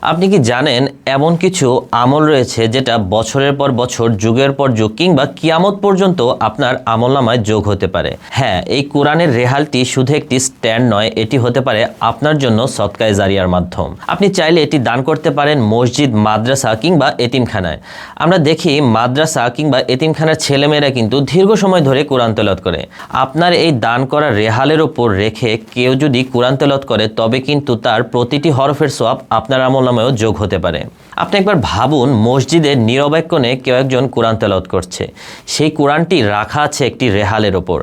আপনি কি জানেন এমন কিছু আমল রয়েছে যেটা বছরের পর বছর, যুগের পর যুগ কিংবা কিয়ামত পর্যন্ত আপনার আমলনামায় যোগ হতে পারে। হ্যাঁ, এই কোরআনের রেহালটি শুধু একটি স্ট্যান্ড নয়, এটি হতে পারে আপনার জন্য সদকায়ে জারিয়ার মাধ্যম। আপনি চাইলে এটি দান করতে পারেন মসজিদ, মাদ্রাসা কিংবা এতিমখানায়। আমরা দেখি মাদ্রাসা কিংবা এতিমখানার ছেলেমেয়েরা কিন্তু দীর্ঘ সময় ধরে কোরআন তেলাওয়াত করে। আপনার এই দান করা রেহালের ওপর রেখে কেউ যদি কোরআন তেলাওয়াত করে তবে কিন্তু তার প্রতিটি হরফের সওয়াব আপনার আমলনামায় যোগ হতে পারে। আপনি একবার ভাবুন, মসজিদের নীরব এক কোণে কেউ একজন কোরআন তেলাওয়াত করছে। সেই কোরআনটি রাখা আছে একটি রেহালের ওপর।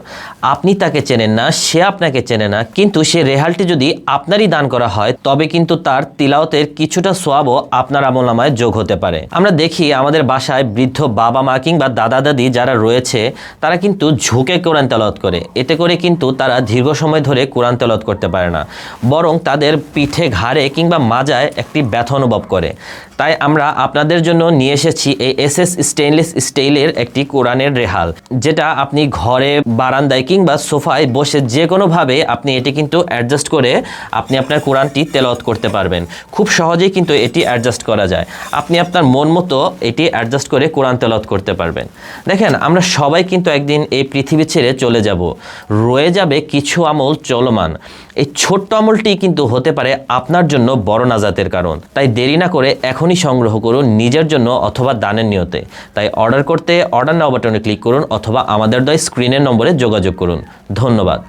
আপনি তাকে চেনেন না, সে আপনাকে চেনে না, কিন্তু সে রেহালটি যদি আপনারই দান করা হয় তবে কিন্তু তার তিলাওয়াতের কিছুটা সওয়াবও আপনার আমলনামায় যোগ হতে পারে। আমরা দেখি আমাদের বাসায় বৃদ্ধ বাবা মা কিংবা দাদা দাদি যারা রয়েছে তারা কিন্তু ঝুঁকে কোরআন তেলাওয়াত করে। এতে করে কিন্তু তারা দীর্ঘ সময় ধরে কোরআন তেলাওয়াত করতে পারে না, বরং তাদের পিঠে, ঘাড়ে কিংবা মাজায় একটি ব্যথা অনুভব করে। তাই আমরা আপনাদের জন্য নিয়ে এসেছি এই এসএস স্টেইনলেস স্টিলের একটি কোরআনের রেহাল, যেটা আপনি ঘরে, বারান্দায় কিংবা সোফায় বসে যে কোনোভাবে আপনি এটি কিন্তু অ্যাডজাস্ট করে আপনি আপনার কোরআনটি তেলাওয়াত করতে পারবেন। খুব সহজেই কিন্তু এটি অ্যাডজাস্ট করা যায়। আপনি আপনার মন মতো এটি অ্যাডজাস্ট করে কোরআন তেলাওয়াত করতে পারবেন। দেখেন, আমরা সবাই কিন্তু একদিন এই পৃথিবী ছেড়ে চলে যাব। রয়ে যাবে কিছু আমল চলমান। এই ছোট্ট আমলটি কিন্তু হতে পারে আপনার জন্য বড় নাজাতের কারণ। তাই দেরি না করে এখনই সংগ্রহ করুন নিজের জন্য অথবা দানের নিয়তে। তাই অর্ডার করতে অর্ডার নাও বাটনে ক্লিক করুন অথবা আমাদের স্ক্রিনের নম্বরে যোগাযোগ করুন। ধন্যবাদ।